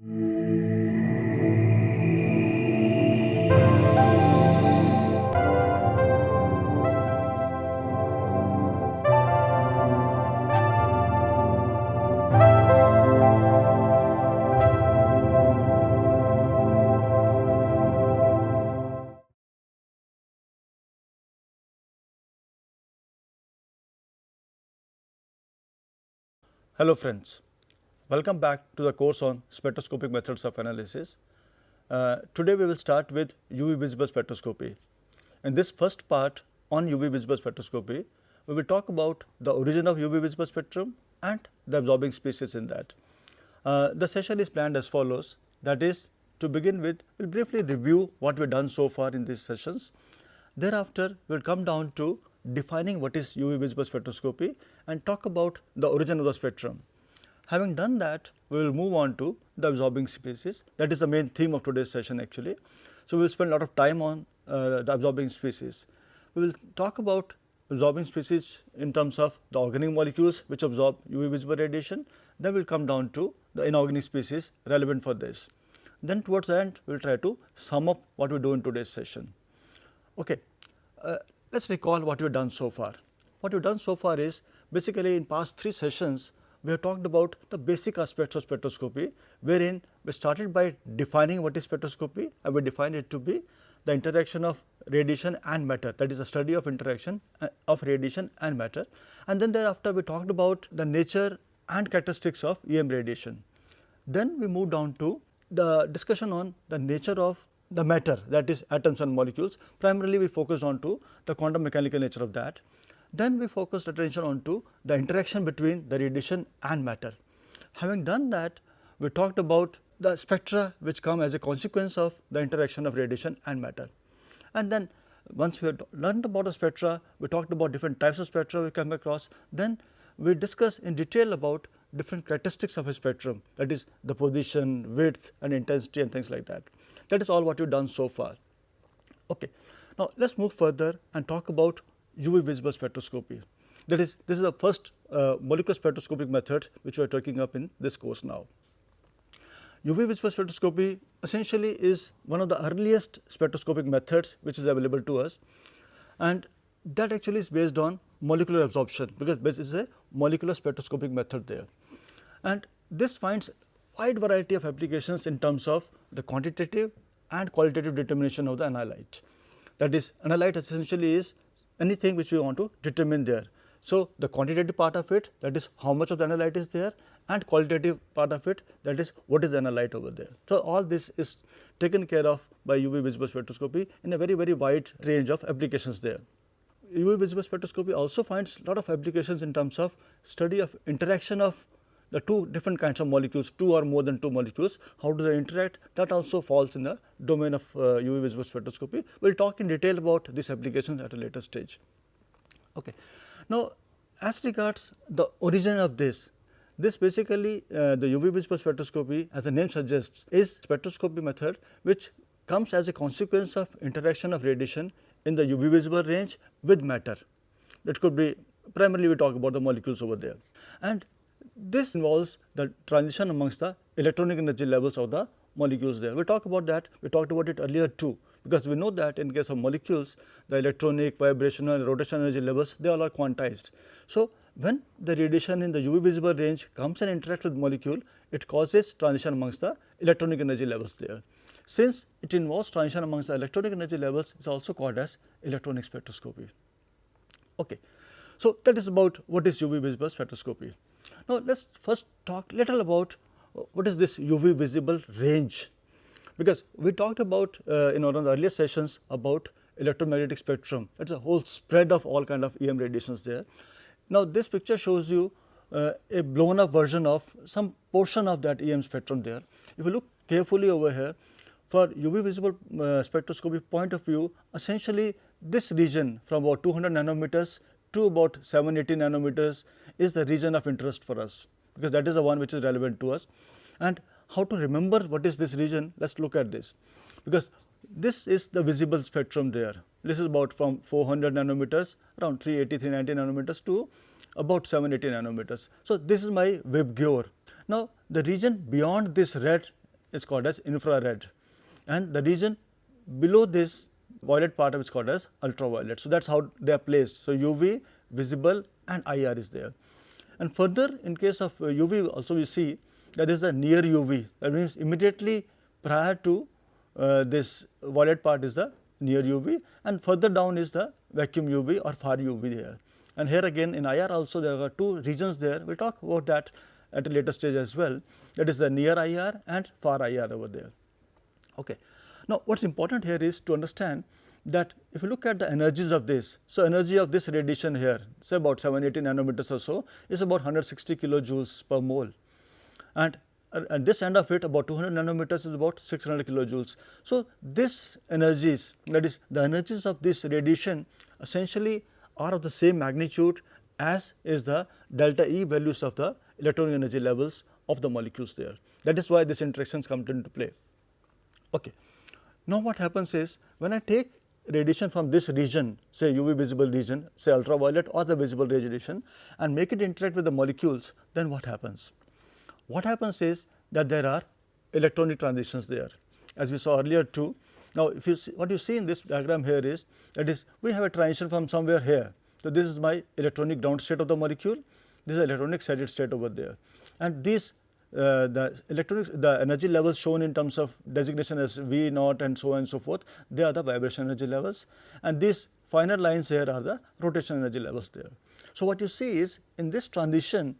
Hello friends, welcome back to the course on spectroscopic methods of analysis. Today we will start with UV visible spectroscopy. In this first part on UV visible spectroscopy, we will talk about the origin of UV visible spectrum and the absorbing species in that. The session is planned as follows, that is, to begin with, we will briefly review what we have done so far in these sessions. Thereafter, we will come down to defining what is UV visible spectroscopy and talk about the origin of the spectrum. Having done that, we will move on to the absorbing species. That is the main theme of today's session actually. So, we will spend a lot of time on the absorbing species. We will talk about absorbing species in terms of the organic molecules which absorb UV visible radiation. Then we will come down to the inorganic species relevant for this. Then towards the end, we will try to sum up what we do in today's session. Okay. Let us recall what we have done so far. What we have done so far is basically in past 3 sessions we have talked about the basic aspects of spectroscopy, wherein we started by defining what is spectroscopy, and we defined it to be the interaction of radiation and matter, that is the study of interaction of radiation and matter. And then thereafter we talked about the nature and characteristics of EM radiation. Then we moved on to the discussion on the nature of the matter, that is atoms and molecules. Primarily we focused on to the quantum mechanical nature of that. Then we focused attention on to the interaction between the radiation and matter. Having done that, we talked about the spectra which come as a consequence of the interaction of radiation and matter. And then once we had learned about the spectra, we talked about different types of spectra we come across. Then we discussed in detail about different characteristics of a spectrum, that is the position, width and intensity and things like that. That is all what we have done so far. Okay. Now, let us move further and talk about UV visible spectroscopy. That is, this is the first molecular spectroscopic method which we are taking up in this course now. UV visible spectroscopy essentially is one of the earliest spectroscopic methods which is available to us, and that actually is based on molecular absorption, because this is a molecular spectroscopic method there. And this finds wide variety of applications in terms of the quantitative and qualitative determination of the analyte. That is, analyte essentially is anything which we want to determine there. So, the quantitative part of it, that is how much of the analyte is there, and qualitative part of it, that is what is the analyte over there. So, all this is taken care of by UV visible spectroscopy in a very wide range of applications there. UV visible spectroscopy also finds a lot of applications in terms of study of interaction of the 2 different kinds of molecules, 2 or more than 2 molecules, how do they interact, that also falls in the domain of UV visible spectroscopy. We will talk in detail about these applications at a later stage. Okay. Now, as regards the origin of this basically the UV visible spectroscopy, as the name suggests, is spectroscopy method which comes as a consequence of interaction of radiation in the UV visible range with matter. It could be, primarily we talk about the molecules over there, and this involves the transition amongst the electronic energy levels of the molecules there. We will talk about that, we talked about it earlier too, because we know that in case of molecules, the electronic, vibrational, rotational energy levels, they all are quantized. So, when the radiation in the UV visible range comes and interacts with molecule, it causes transition amongst the electronic energy levels there. Since it involves transition amongst the electronic energy levels, it is also called as electronic spectroscopy. Okay. So, that is about what is UV visible spectroscopy. Now, let us first talk little about what is this UV visible range, because we talked about in one of the earlier sessions about electromagnetic spectrum. That is a whole spread of all kind of EM radiations there. Now, this picture shows you a blown up version of some portion of that EM spectrum there. If you look carefully over here, for UV visible spectroscopy point of view, essentially this region from about 200 nanometers to about 780 nanometers is the region of interest for us, because that is the one which is relevant to us. And how to remember what is this region? Let us look at this, because this is the visible spectrum there. This is about from 400 nanometers, around 380, 390 nanometers to about 780 nanometers. So, this is my WIBGYOR. Now, the region beyond this red is called as infrared, and the region below this violet part is called as ultraviolet. So, that is how they are placed. So, UV, visible and IR is there. And further, in case of UV also we see that is the near UV, that means immediately prior to this violet part is the near UV, and further down is the vacuum UV or far UV here. And here again in IR also there are two regions there, we will talk about that at a later stage as well, that is the near IR and far IR over there. Okay. Now, what is important here is to understand that if you look at the energies of this, so energy of this radiation here, say about 780 nanometers or so, is about 160 kilojoules per mole, and at this end of it about 200 nanometers is about 600 kilojoules. So, this energies, that is the energies of this radiation essentially are of the same magnitude as is the delta E values of the electronic energy levels of the molecules there. That is why these interactions come into play. Okay. Now, what happens is when I take radiation from this region, say UV visible region, say ultraviolet or the visible radiation, and make it interact with the molecules, then what happens? What happens is that there are electronic transitions there, as we saw earlier too. Now, if you see, what you see in this diagram here is, that is we have a transition from somewhere here. So, this is my electronic ground state of the molecule, this is electronic steady state over there, and these the energy levels shown in terms of designation as V naught and so on and so forth, they are the vibration energy levels, and these finer lines here are the rotation energy levels there. So, what you see is in this transition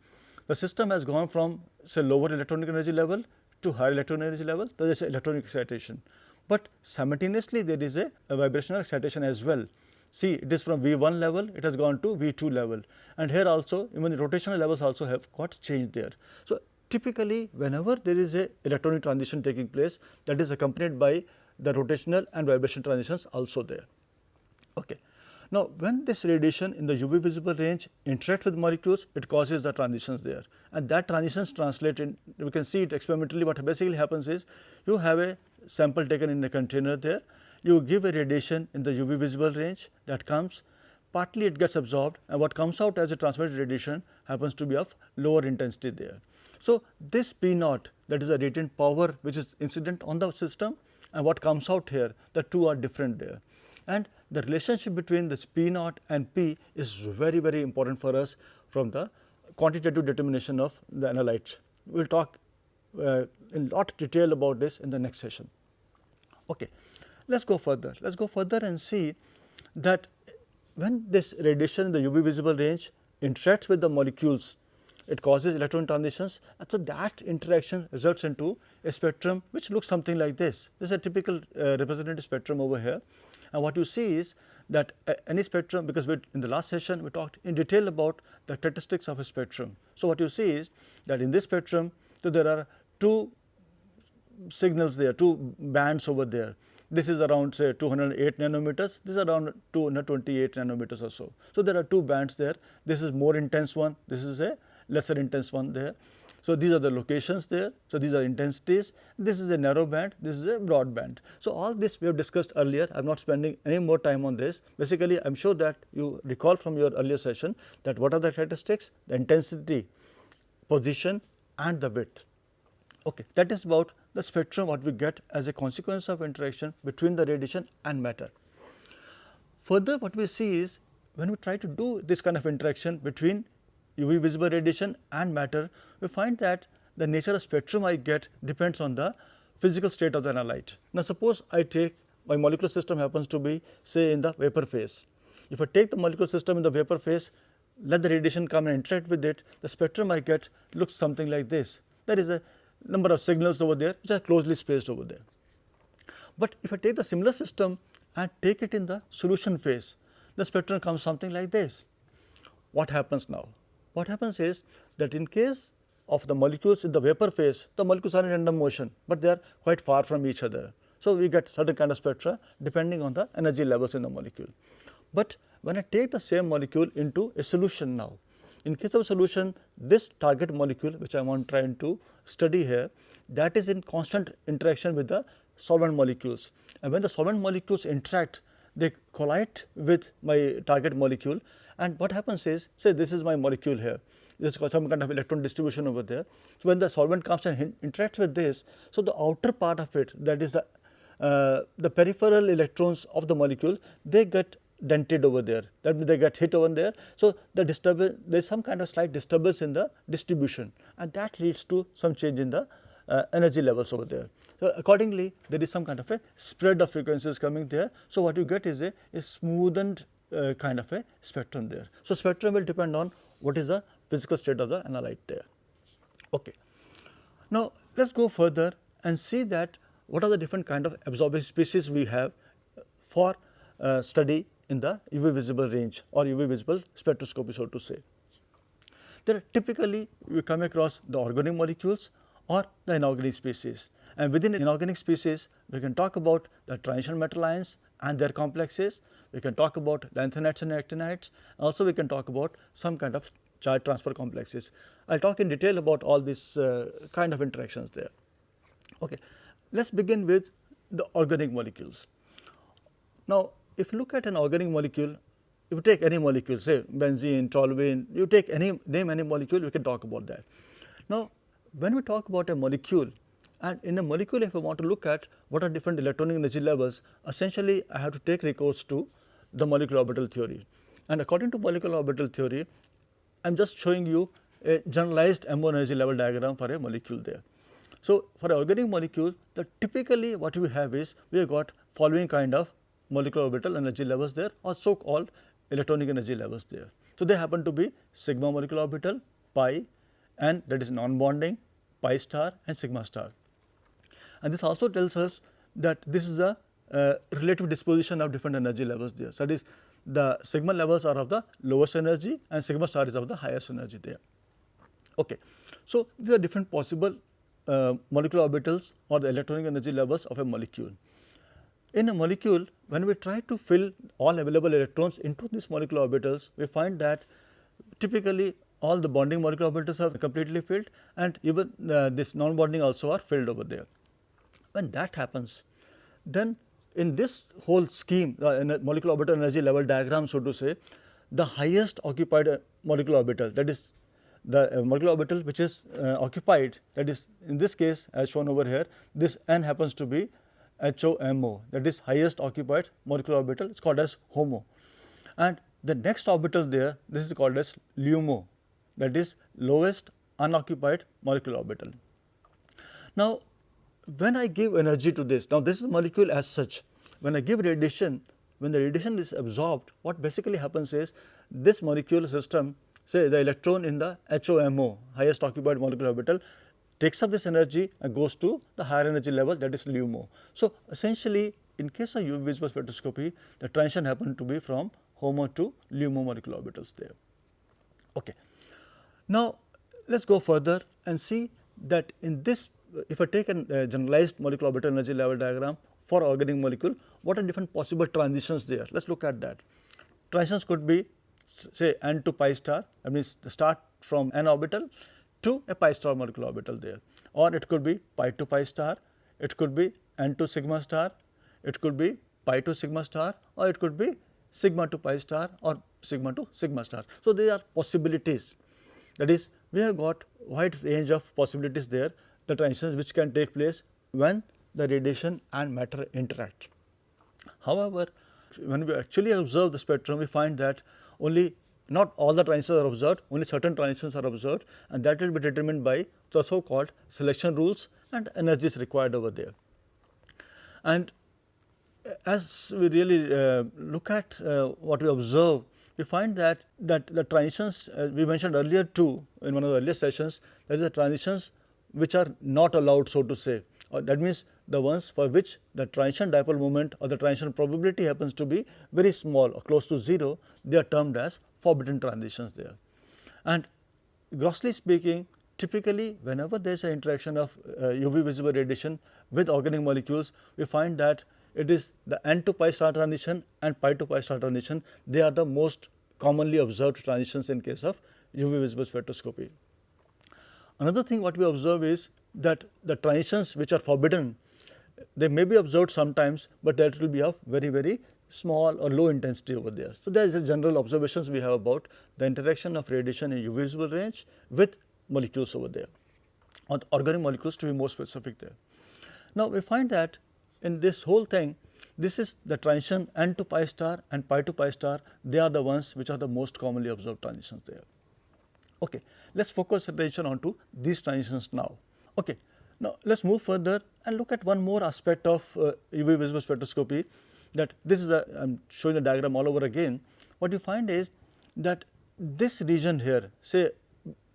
the system has gone from say lower electronic energy level to higher electronic energy level, there is electronic excitation, but simultaneously there is a vibrational excitation as well. See, it is from V1 level, it has gone to V2 level, and here also even the rotational levels also have got changed there. So, typically whenever there is a electronic transition taking place, that is accompanied by the rotational and vibration transitions also there. Okay. Now, when this radiation in the UV visible range interacts with molecules, it causes the transitions there, and that transitions translate in, we can see it experimentally. What basically happens is you have a sample taken in a container there, you give a radiation in the UV visible range, that comes, partly it gets absorbed, and what comes out as a transmitted radiation happens to be of lower intensity there. So, this P naught, that is a radiant power which is incident on the system, and what comes out here, the two are different there. And the relationship between this P naught and P is very, very important for us from the quantitative determination of the analyte. We will talk in lot of detail about this in the next session. Okay. Let us go further. Let us go further and see that when this radiation in the UV visible range interacts with the molecules, it causes electron transitions, and so that interaction results into a spectrum which looks something like this. This is a typical representative spectrum over here, and what you see is that any spectrum, because in the last session we talked in detail about the characteristics of a spectrum. So, what you see is that in this spectrum, so there are two signals there, two bands over there. This is around say 208 nanometers, this is around 228 nanometers or so. So, there are two bands there, this is more intense one, this is a lesser intense one there. So, these are the locations there. So, these are intensities, this is a narrow band, this is a broad band. So, all this we have discussed earlier, I am not spending any more time on this. Basically, I am sure that you recall from your earlier session that what are the characteristics, the intensity, position and the width. Okay. That is about the spectrum what we get as a consequence of interaction between the radiation and matter. Further, what we see is when we try to do this kind of interaction between UV visible radiation and matter, we find that the nature of spectrum I get depends on the physical state of the analyte. Now, suppose I take my molecular system happens to be say in the vapor phase. If I take the molecular system in the vapor phase, let the radiation come and interact with it, the spectrum I get looks something like this. There is a number of signals over there which are closely spaced over there. But if I take the similar system and take it in the solution phase, the spectrum comes something like this. What happens now? What happens is that in case of the molecules in the vapor phase, the molecules are in random motion, but they are quite far from each other. So, we get certain kind of spectra depending on the energy levels in the molecule. But when I take the same molecule into a solution now, in case of a solution, this target molecule which I want trying to study here, that is in constant interaction with the solvent molecules, and when the solvent molecules interact, they collide with my target molecule, and what happens is, say this is my molecule here, there is some kind of electron distribution over there. So, when the solvent comes and interacts with this, so the outer part of it, that is the peripheral electrons of the molecule, they get dented over there, that means they get hit over there. So, the disturbance, there is some kind of slight disturbance in the distribution, and that leads to some change in the energy levels over there. So, accordingly, there is some kind of a spread of frequencies coming there. So, what you get is a smoothened kind of a spectrum there. So, spectrum will depend on what is the physical state of the analyte there. Okay. Now, let us go further and see that what are the different kind of absorbing species we have for study in the UV visible range or UV visible spectroscopy, so to say. There are typically we come across the organic molecules or the inorganic species, and within inorganic species we can talk about the transition metal ions and their complexes, we can talk about lanthanides and actinides, also we can talk about some kind of charge transfer complexes. I will talk in detail about all these kind of interactions there. Okay. Let us begin with the organic molecules. Now, if you look at an organic molecule, if you take any molecule, say benzene, toluene, you take name any molecule, we can talk about that. Now, when we talk about a molecule, and in a molecule if I want to look at what are different electronic energy levels, essentially I have to take recourse to the molecular orbital theory. And according to molecular orbital theory, I am just showing you a generalized MO energy level diagram for a molecule there. So, for an organic molecule, typically what we have is we have got following kind of molecular orbital energy levels there, or so called electronic energy levels there. So, they happen to be sigma molecular orbital, pi, and that is non-bonding, pi star and sigma star. And this also tells us that this is a relative disposition of different energy levels there. So, that is the sigma levels are of the lowest energy and sigma star is of the highest energy there. Okay. So, these are different possible molecular orbitals or the electronic energy levels of a molecule. In a molecule, when we try to fill all available electrons into these molecular orbitals, we find that typically all the bonding molecular orbitals are completely filled, and even this non-bonding also are filled over there. When that happens, then in this whole scheme, in a molecular orbital energy level diagram, so to say, the highest occupied molecular orbital, that is the molecular orbital which is occupied, that is in this case as shown over here, this n happens to be HOMO, that is highest occupied molecular orbital, it is called as HOMO. And the next orbital there, this is called as LUMO, that is lowest unoccupied molecular orbital. Now, when I give energy to this, now this is the molecule as such, when I give radiation, when the radiation is absorbed, what basically happens is this molecule system, say the electron in the HOMO, highest occupied molecular orbital, takes up this energy and goes to the higher energy level, that is LUMO. So, essentially in case of UV visible spectroscopy, the transition happened to be from HOMO to LUMO molecular orbitals there. Okay. Now, let us go further and see that in this, if I take a generalized molecular orbital energy level diagram for organic molecule, what are different possible transitions there? Let us look at that. Transitions could be say n to pi star, that means start from n orbital to a pi star molecular orbital there, or it could be pi to pi star, it could be n to sigma star, it could be pi to sigma star, or it could be sigma to pi star or sigma to sigma star. So, there are possibilities, that is we have got wide range of possibilities there, the transitions which can take place when the radiation and matter interact. However, when we actually observe the spectrum, we find that only not all the transitions are observed, only certain transitions are observed, and that will be determined by the so called selection rules and energies required over there. And as we really look at what we observe, we find that the transitions we mentioned earlier too in one of the earlier sessions, that is the transitions which are not allowed, so to say, or that means the ones for which the transition dipole moment or the transition probability happens to be very small or close to 0, they are termed as forbidden transitions there. And grossly speaking, typically whenever there is an interaction of UV visible radiation with organic molecules, we find that it is the n to pi star transition and pi to pi star transition, they are the most commonly observed transitions in case of UV visible spectroscopy. Another thing what we observe is that the transitions which are forbidden, they may be observed sometimes, but that will be of very small or low intensity over there. So, there is a general observations we have about the interaction of radiation in UV visible range with molecules over there, or organic molecules to be more specific there. Now, we find that in this whole thing, this is the transition N to pi star and pi to pi star, they are the ones which are the most commonly observed transitions there. Okay, let us focus attention on to these transitions now. Okay, now let us move further and look at one more aspect of UV visible spectroscopy. That this is I am showing the diagram all over again. What you find is that this region here, say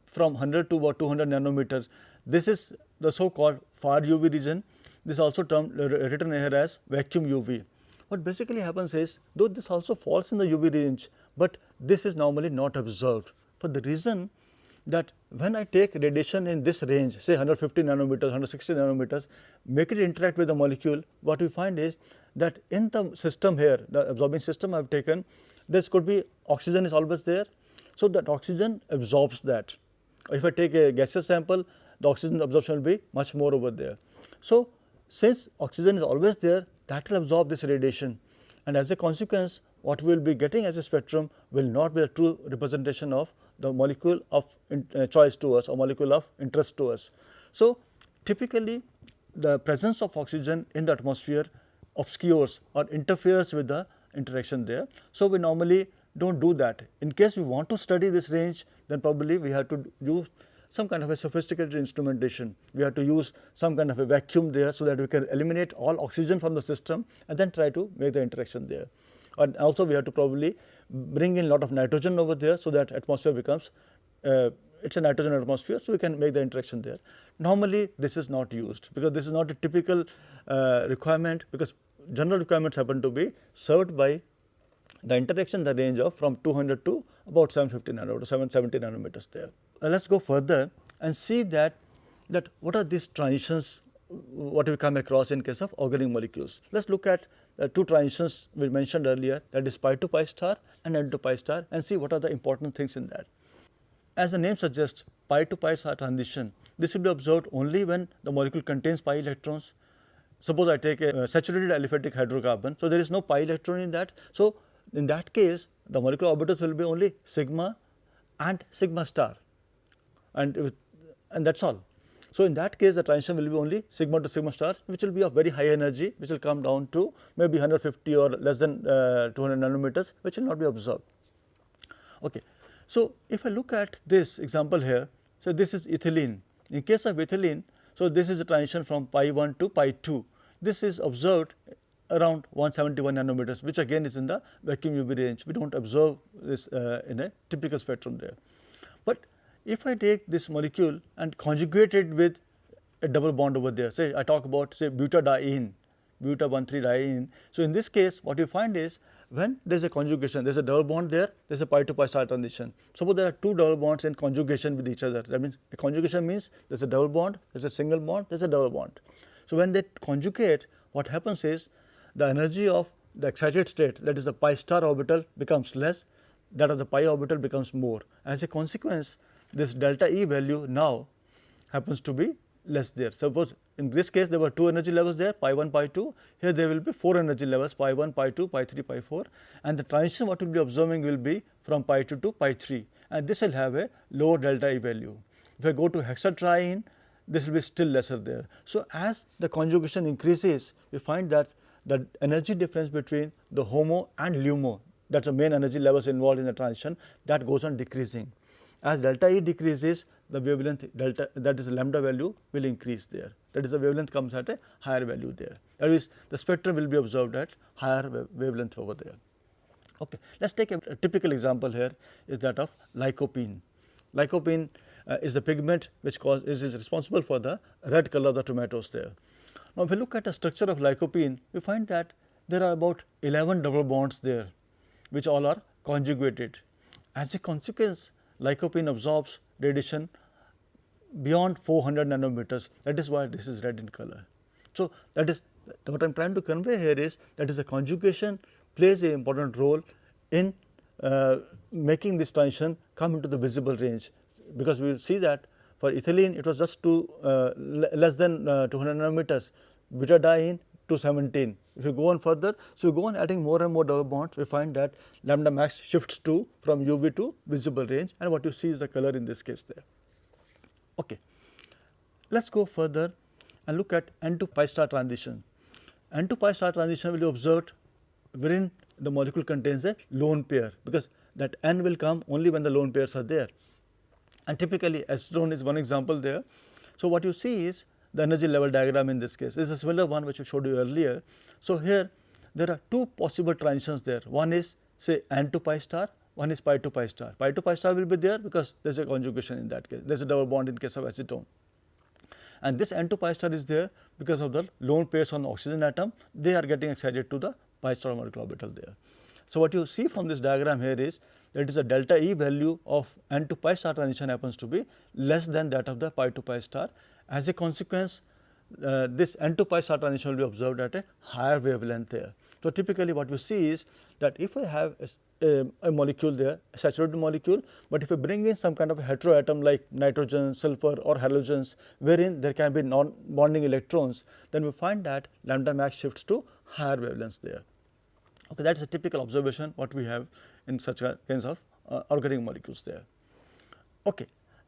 from 100 to about 200 nanometers, this is the so called far UV region. This is also termed written here as vacuum UV. What basically happens is, though this also falls in the UV range, but this is normally not observed, for the reason that when I take radiation in this range, say 150 nanometers, 160 nanometers, make it interact with the molecule, what we find is that in the system here, the absorbing system I have taken, this could be oxygen is always there. So, that oxygen absorbs that. If I take a gaseous sample, the oxygen absorption will be much more over there. So, since oxygen is always there, that will absorb this radiation, and as a consequence, what we will be getting as a spectrum will not be a true representation of the molecule of choice to us or molecule of interest to us. So, typically the presence of oxygen in the atmosphere obscures or interferes with the interaction there. So, we normally do not do that. In case we want to study this range, then probably we have to use some kind of a sophisticated instrumentation. We have to use some kind of a vacuum there, so that we can eliminate all oxygen from the system and then try to make the interaction there. And also we have to probably bring in lot of nitrogen over there, so that atmosphere becomes it is a nitrogen atmosphere, so we can make the interaction there. Normally this is not used, because this is not a typical requirement, because general requirements happen to be served by the interaction in the range of from 200 to about 750 nanometers, 770 nanometers there. Let us go further and see that what are these transitions what we come across in case of organic molecules. Let us look at two transitions we mentioned earlier, that is pi to pi star and N to pi star, and see what are the important things in that. As the name suggests, pi to pi star transition, this will be observed only when the molecule contains pi electrons. Suppose I take a saturated aliphatic hydrocarbon, so there is no pi electron in that. So, in that case, the molecular orbitals will be only sigma and sigma star, and that is all. So, in that case, the transition will be only sigma to sigma star, which will be of very high energy, which will come down to maybe 150 or less than 200 nanometers, which will not be observed. Okay. So, if I look at this example here, so this is ethylene. In case of ethylene, so this is a transition from pi 1 to pi 2. This is observed around 171 nanometers, which again is in the vacuum UV range. We do not observe this in a typical spectrum there. But if I take this molecule and conjugate it with a double bond over there, say I talk about say butadiene, buta 1,3-diene. So, in this case what you find is when there is a conjugation, there is a double bond there, there is a pi to pi star transition. Suppose there are two double bonds in conjugation with each other, that means a conjugation means there is a double bond, there is a single bond, there is a double bond. So, when they conjugate, what happens is the energy of the excited state, that is the pi star orbital, becomes less, that of the pi orbital becomes more. As a consequence, this delta E value now happens to be less there. Suppose in this case there were two energy levels there, pi 1, pi 2, here there will be four energy levels, pi 1, pi 2, pi 3, pi 4, and the transition what we will be observing will be from pi 2 to pi 3, and this will have a lower delta E value. If I go to hexatriene, this will be still lesser there. So, as the conjugation increases, we find that the energy difference between the HOMO and LUMO, that is the main energy levels involved in the transition, that goes on decreasing. As delta E decreases, the wavelength delta, that is the lambda value, will increase there. That is the wavelength comes at a higher value there. That is the spectrum will be observed at higher wavelength over there. Okay. Let us take a typical example here is that of lycopene. Lycopene is the pigment which is responsible for the red color of the tomatoes there. Now, if we look at the structure of lycopene, we find that there are about 11 double bonds there, which all are conjugated. As a consequence, lycopene absorbs radiation beyond 400 nanometers, that is why this is red in color. So, that is what I am trying to convey here is that is a conjugation plays an important role in making this transition come into the visible range, because we will see that for ethylene it was just less than 200 nanometers, butadiene 217. If you go on further, so you go on adding more and more double bonds, we find that lambda max shifts to from UV to visible range, and what you see is the color in this case there. Okay. Let us go further and look at N to pi star transition. N to pi star transition will be observed wherein the molecule contains a lone pair, because that N will come only when the lone pairs are there. And typically acetone is one example there. So, what you see is the energy level diagram in this case. This is a similar one which I showed you earlier. So, here there are two possible transitions there. One is say N to pi star, one is pi to pi star. Pi to pi star will be there because there is a conjugation in that case. There is a double bond in case of acetone. And this N to pi star is there because of the lone pairs on the oxygen atom, they are getting excited to the pi star molecular orbital there. So, what you see from this diagram here is that is a delta E value of N to pi star transition happens to be less than that of the pi to pi star. As a consequence, this N to pi star transition will be observed at a higher wavelength there. So, typically what we see is that if I have a molecule there, a saturated molecule, but if I bring in some kind of a heteroatom like nitrogen, sulfur or halogens, wherein there can be non-bonding electrons, then we find that lambda max shifts to higher wavelengths there. Okay, that is a typical observation what we have in such kinds of organic molecules there. Okay,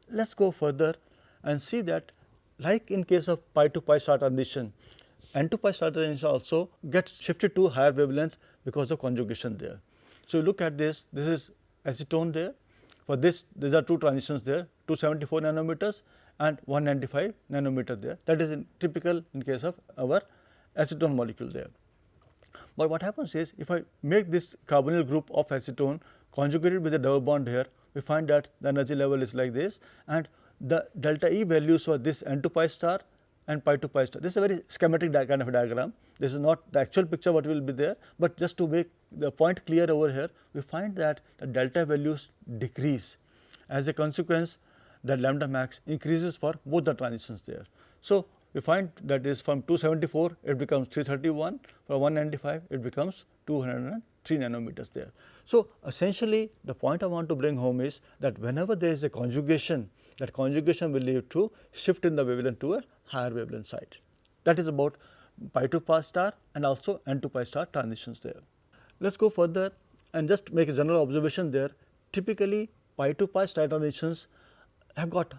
let us go further and see that like in case of pi to pi star transition, N to pi star transition also gets shifted to higher wavelength because of conjugation there. So, you look at this is acetone there. For this, there are two transitions there, 274 nanometers and 195 nanometer there. That is typical in case of our acetone molecule there. But what happens is, if I make this carbonyl group of acetone conjugated with a double bond here, we find that the energy level is like this, and the delta E values for this N to pi star and pi to pi star. This is a very schematic kind of a diagram. This is not the actual picture what will be there, but just to make the point clear over here, we find that the delta values decrease. As a consequence, the lambda max increases for both the transitions there. So, we find that is from 274 it becomes 331, from 195 it becomes 203 nanometers there. So, essentially the point I want to bring home is that whenever there is a conjugation, that conjugation will lead to shift in the wavelength to a higher wavelength side. That is about pi to pi star and also N to pi star transitions there. Let us go further and just make a general observation there. Typically pi to pi star transitions have got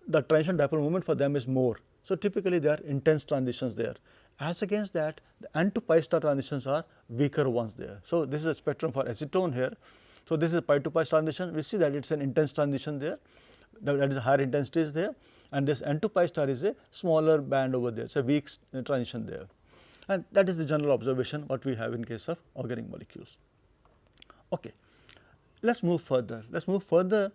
the transition dipole moment for them is more. So, typically they are intense transitions there. As against that, the N to pi star transitions are weaker ones there. So, this is a spectrum for acetone here. So, this is a pi to pi transition. We see that it is an intense transition there, that is a higher intensity is there, and this N to pi star is a smaller band over there. It is a weak transition there, and that is the general observation what we have in case of organic molecules. Okay. Let us move further. Let us move further,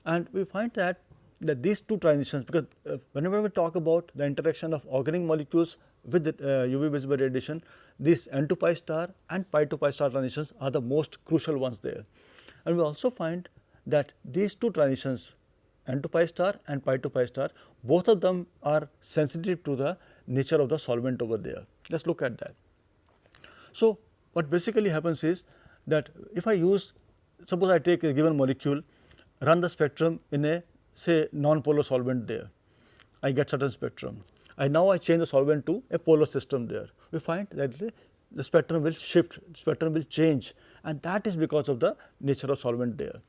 and we find that these two transitions, because whenever we talk about the interaction of organic molecules with the UV visible radiation, these N to pi star and pi to pi star transitions are the most crucial ones there. And we also find that these two transitions, N to pi star and pi to pi star, both of them are sensitive to the nature of the solvent over there. Let us look at that. So, what basically happens is that if I use, suppose I take a given molecule, run the spectrum in a say non-polar solvent there, I get certain spectrum. Now I change the solvent to a polar system there. We find that the spectrum will shift, spectrum will change, and that is because of the nature of solvent there.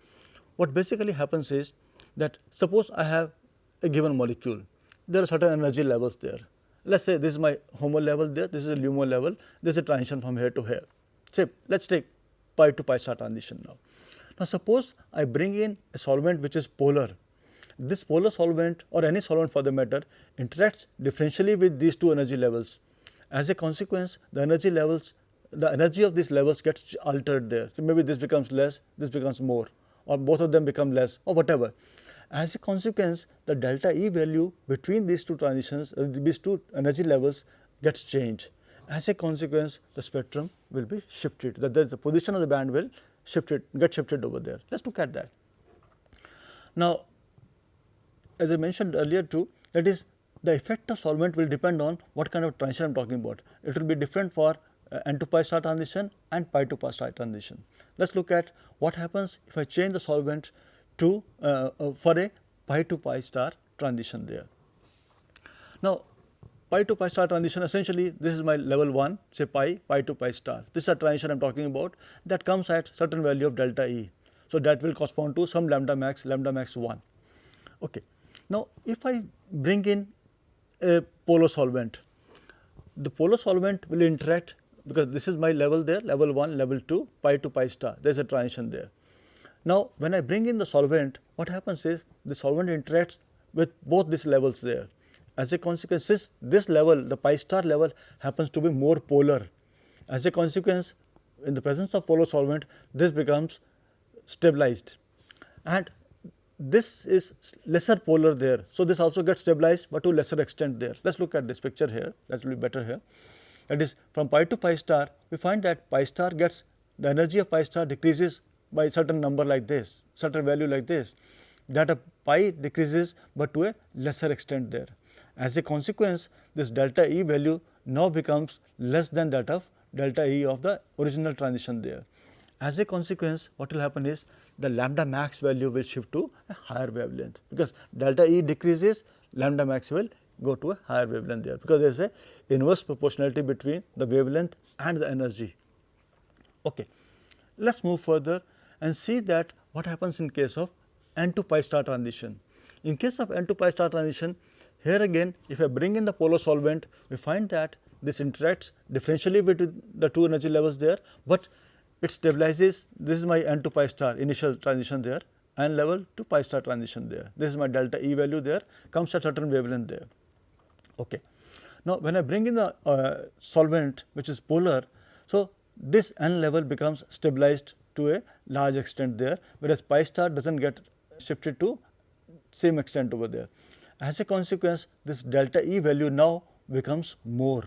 What basically happens is that suppose I have a given molecule, there are certain energy levels there. Let us say this is my HOMO level there, this is a LUMO level, there is a transition from here to here. Say let us take pi to pi star transition now. Now suppose I bring in a solvent which is polar. This polar solvent or any solvent for the matter interacts differentially with these two energy levels. As a consequence, the energy of these levels gets altered there. So maybe this becomes less, this becomes more, or both of them become less, or whatever. As a consequence, the delta E value between these two transitions, these two energy levels gets changed. As a consequence, the spectrum will be shifted. The position of the band will get shifted over there. Let us look at that. Now, as I mentioned earlier too, that is the effect of solvent will depend on what kind of transition I am talking about. It will be different for N to pi star transition and pi to pi star transition. Let us look at what happens if I change the solvent to for a pi to pi star transition there. Now, pi to pi star transition, essentially this is my level 1, say pi to pi star. This is a transition I am talking about that comes at certain value of delta E. So, that will correspond to some lambda max 1. Okay. Now, if I bring in a polar solvent, the polar solvent will interact, because this is my level there, level 1, level 2, pi to pi star, there is a transition there. Now, when I bring in the solvent, what happens is the solvent interacts with both these levels there. As a consequence, this level, the pi star level, happens to be more polar. As a consequence, in the presence of polar solvent, this becomes stabilized, and this is lesser polar there. So, this also gets stabilized, but to lesser extent there. Let us look at this picture here, that will be better here. That is, from pi to pi star, we find that pi star gets, the energy of pi star decreases by a certain number like this, certain value like this, that a pi decreases, but to a lesser extent there. As a consequence, this delta E value now becomes less than that of delta E of the original transition there. As a consequence, what will happen is the lambda max value will shift to a higher wavelength, because delta E decreases, lambda max will go to a higher wavelength there, because there is a inverse proportionality between the wavelength and the energy. Okay. Let us move further and see that what happens in case of N to pi star transition. In case of N to pi star transition, here again, if I bring in the polar solvent, we find that this interacts differentially between the two energy levels there, but it stabilizes. This is my N to pi star initial transition there, N level to pi star transition there. This is my delta E value there, comes at certain wavelength there. Okay. Now, when I bring in the solvent which is polar, so this N level becomes stabilized to a large extent there, whereas pi star does not get shifted to same extent over there. As a consequence, this delta E value now becomes more.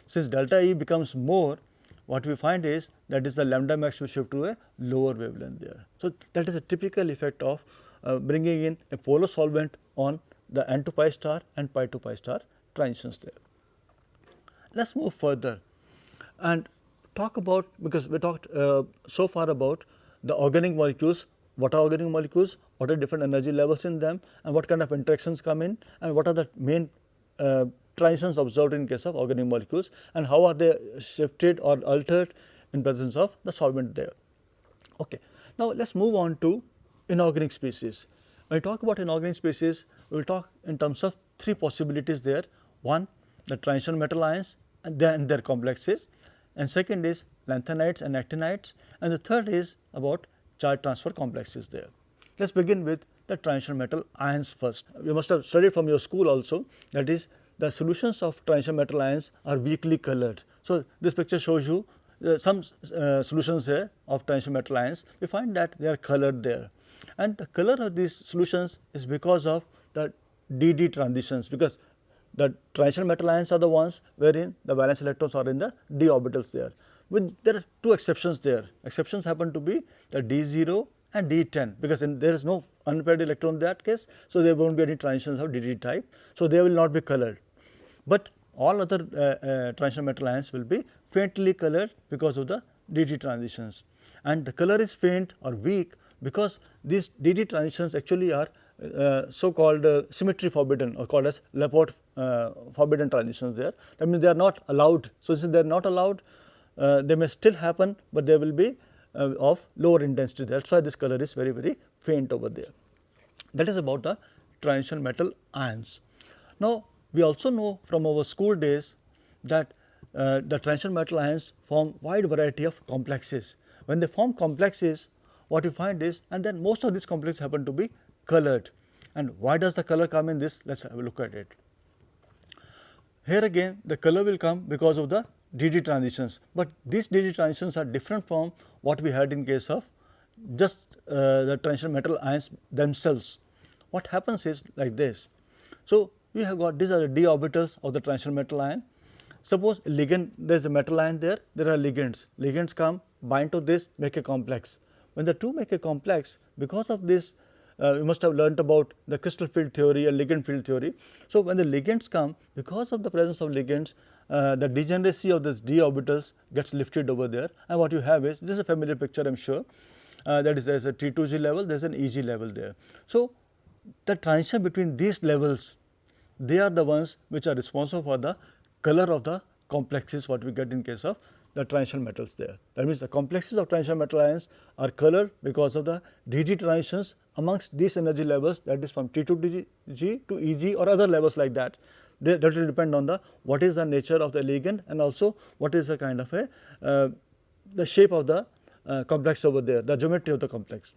Since delta E becomes more, what we find is that is the lambda max will shift to a lower wavelength there. So, that is a typical effect of bringing in a polar solvent on the N to pi star and pi to pi star transitions there. Let us move further and talk about, because we talked so far about the organic molecules, what are organic molecules, what are different energy levels in them, and what kind of interactions come in, and what are the main transitions observed in case of organic molecules, and how are they shifted or altered in presence of the solvent there. Okay. Now, let us move on to inorganic species. When we talk about inorganic species, we will talk in terms of three possibilities there. One, the transition metal ions and their complexes, and second is lanthanides and actinides, and the third is about charge transfer complexes there. Let us begin with the transition metal ions first. You must have studied from your school also, that is, the solutions of transition metal ions are weakly colored. So, this picture shows you some solutions here of transition metal ions. We find that they are colored there, and the color of these solutions is because of the DD transitions, because the transition metal ions are the ones wherein the valence electrons are in the d orbitals there. There are two exceptions there. Exceptions happen to be the D0 and D10, because there is no unpaired electron in that case. So, there will not be any transitions of DD type. So, they will not be colored, but all other transition metal ions will be faintly colored because of the DD transitions, and the color is faint or weak because these DD transitions actually are so called symmetry forbidden, or called as Laporte forbidden transitions there. That means they are not allowed. So, since they are not allowed, they may still happen, but they will be of lower intensity. That is why this color is very, very faint over there. That is about the transition metal ions. Now, we also know from our school days that the transition metal ions form wide variety of complexes. When they form complexes, what you find is, and then most of these complexes happen to be colored. And why does the color come in this? Let us have a look at it. Here again, the color will come because of the DD transitions, but these DD transitions are different from what we had in case of just the transition metal ions themselves. What happens is like this. So, we have got, these are the d orbitals of the transition metal ion. Suppose ligand, there is a metal ion there, there are ligands. Ligands come, bind to this, make a complex. When the two make a complex, because of this, you must have learnt about the crystal field theory and ligand field theory. So, when the ligands come, because of the presence of ligands, the degeneracy of this d orbitals gets lifted over there, and what you have is, this is a familiar picture I am sure, that is there is a T2G level, there is an EG level there. So, the transition between these levels they are the ones which are responsible for the color of the complexes what we get in case of the transition metals there. That means the complexes of transition metal ions are colored because of the DG transitions amongst these energy levels, that is from T to DG to EG or other levels like that. That will depend on the what is the nature of the ligand and also what is the kind of a the shape of the complex over there, the geometry of the complex.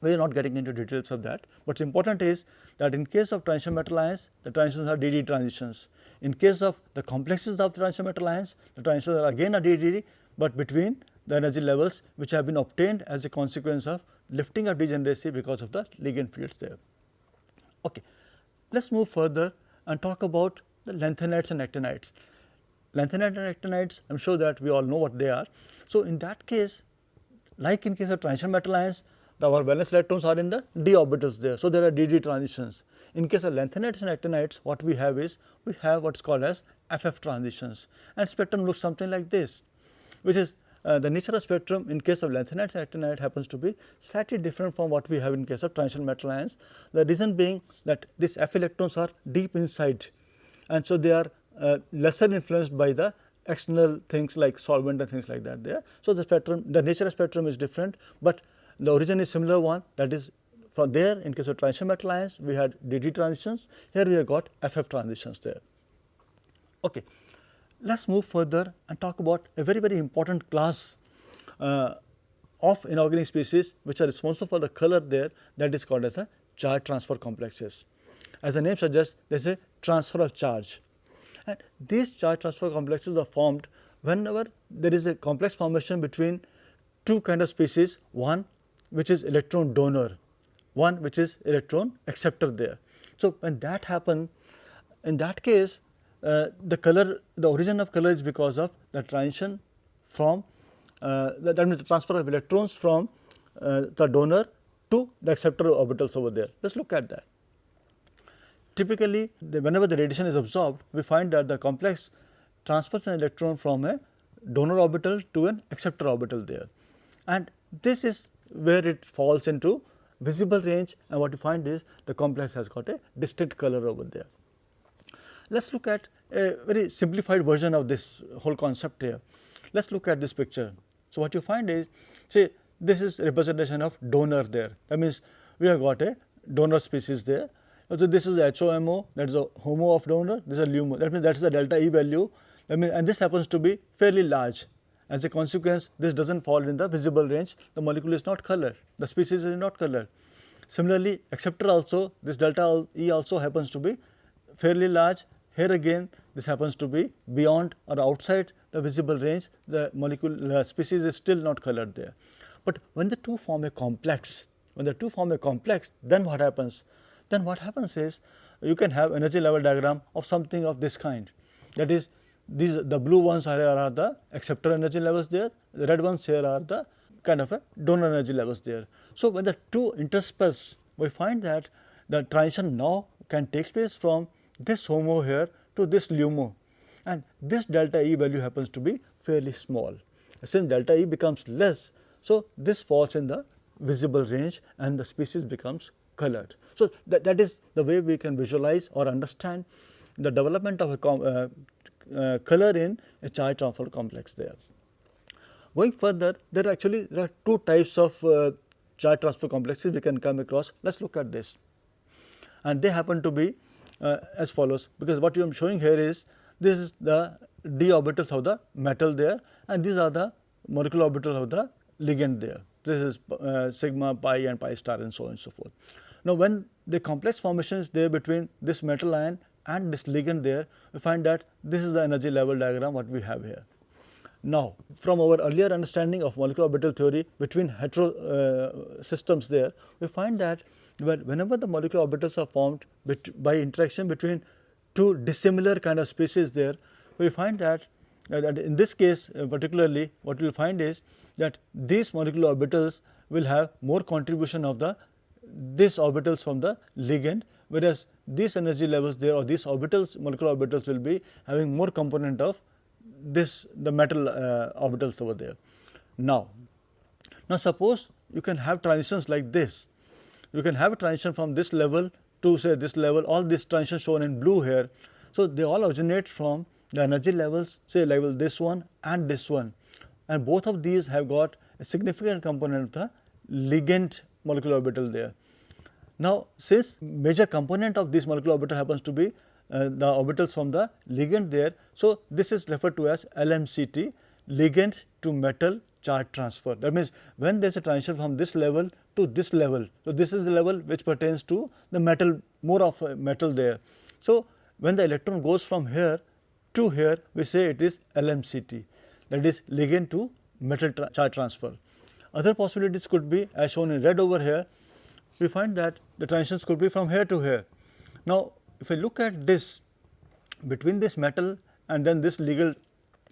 We are not getting into details of that, but important is that in case of transition metal ions, the transitions are DD transitions. In case of the complexes of transition metal ions, the transitions are again a DD, but between the energy levels which have been obtained as a consequence of lifting of degeneracy because of the ligand fields there. Okay. Let us move further and talk about the lanthanides and actinides. Lanthanides and actinides, I am sure that we all know what they are. So, in that case, like in case of transition metal ions, our valence electrons are in the d orbitals there. So, there are dd transitions. In case of lanthanides and actinides, what we have is we have what is called as FF transitions, and spectrum looks something like this, which is the nature of spectrum in case of lanthanides and actinides happens to be slightly different from what we have in case of transition metal ions. The reason being that these F electrons are deep inside, and so they are lesser influenced by the external things like solvent and things like that there. So, the spectrum, the nature of spectrum is different, but the origin is similar one, that is from there in case of transition metal ions we had DD transitions, here we have got FF transitions there. Okay. Let us move further and talk about a very important class of inorganic species which are responsible for the color there, that is called as a charge transfer complexes. As the name suggests, there is a transfer of charge, and these charge transfer complexes are formed whenever there is a complex formation between two kind of species, one which is electron donor, one which is electron acceptor there. So, when that happens, in that case the color, the origin of color is because of the transition from that means the transfer of electrons from the donor to the acceptor orbitals over there. Let us look at that. Typically, whenever the radiation is absorbed, we find that the complex transfers an electron from a donor orbital to an acceptor orbital there, and this is where it falls into visible range, and what you find is the complex has got a distinct color over there. Let us look at a very simplified version of this whole concept here. Let us look at this picture. So, what you find is, say this is representation of donor there, that means we have got a donor species there. So, this is the HOMO, that is a HOMO of donor, this is a LUMO, that means that is the delta E value, that means, and this happens to be fairly large. As a consequence, this does not fall in the visible range, the molecule is not colored, the species is not colored. Similarly, acceptor also, this delta E also happens to be fairly large. Here again this happens to be beyond or outside the visible range, the molecule species is still not colored there. But when the two form a complex, then what happens? Then what happens is you can have energy level diagram of something of this kind, that is these the blue ones are the acceptor energy levels there, the red ones here are the kind of a donor energy levels there. So, when the two intersperse, we find that the transition now can take place from this HOMO here to this LUMO, and this delta E value happens to be fairly small. Since delta E becomes less, so this falls in the visible range and the species becomes colored. So, that is the way we can visualize or understand the development of a color in a charge transfer complex there. Going further, there are two types of charge transfer complexes we can come across. Let us look at this, and they happen to be as follows, because what I am showing here is this is the d orbitals of the metal there, and these are the molecular orbitals of the ligand there. This is sigma, pi and pi star and so on and so forth. Now, when the complex formation is there between this metal ion and this ligand there, we find that this is the energy level diagram what we have here. Now, from our earlier understanding of molecular orbital theory between hetero systems there, we find that whenever the molecular orbitals are formed by interaction between two dissimilar kind of species there, we find that in this case particularly what we will find is that these molecular orbitals will have more contribution of these orbitals from the ligand, whereas these energy levels there or these orbitals, molecular orbitals will be having more component of the metal orbitals over there. Now suppose you can have transitions like this. You can have a transition from this level to say this level, all these transitions shown in blue here. So, they all originate from the energy levels, say level this one and this one, and both of these have got a significant component of the ligand molecular orbital there. Now, since major component of this molecular orbital happens to be the orbitals from the ligand there, so this is referred to as LMCT, ligand to metal charge transfer. That means, when there is a transition from this level to this level, so this is the level which pertains to the metal, more of metal there. So, when the electron goes from here to here, we say it is LMCT, that is ligand to metal charge transfer. Other possibilities could be, as shown in red over here, we find that the transitions could be from here to here. Now, if I look at this, between this metal and then this ligand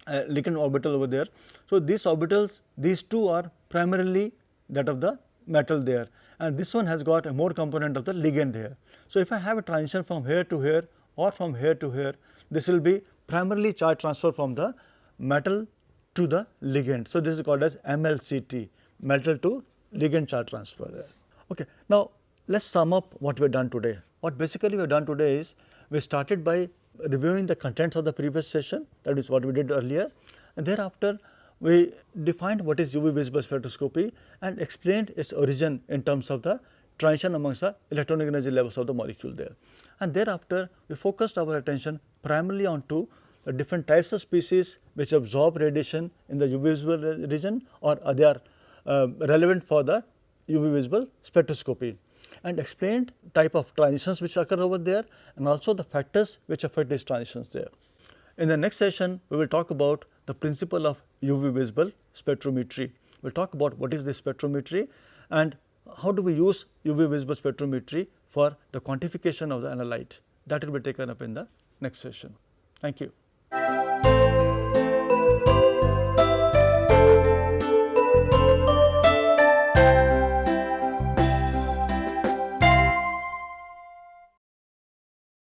orbital over there, so these orbitals, these two are primarily that of the metal there, and this one has got a more component of the ligand here. So, if I have a transition from here to here or from here to here, this will be primarily charge transfer from the metal to the ligand. So, this is called as MLCT, metal to ligand charge transfer there. Okay. Now, let us sum up what we have done today. What basically we have done today is, we started by reviewing the contents of the previous session, that is what we did earlier, and thereafter we defined what is UV visible spectroscopy and explained its origin in terms of the transition amongst the electronic energy levels of the molecule there. And thereafter we focused our attention primarily onto the different types of species which absorb radiation in the UV visible region, or they are relevant for the UV visible spectroscopy, and explained type of transitions which occur over there, and also the factors which affect these transitions there. In the next session, we will talk about the principle of UV visible spectrometry. We will talk about what is this spectrometry and how do we use UV visible spectrometry for the quantification of the analyte. That will be taken up in the next session. Thank you.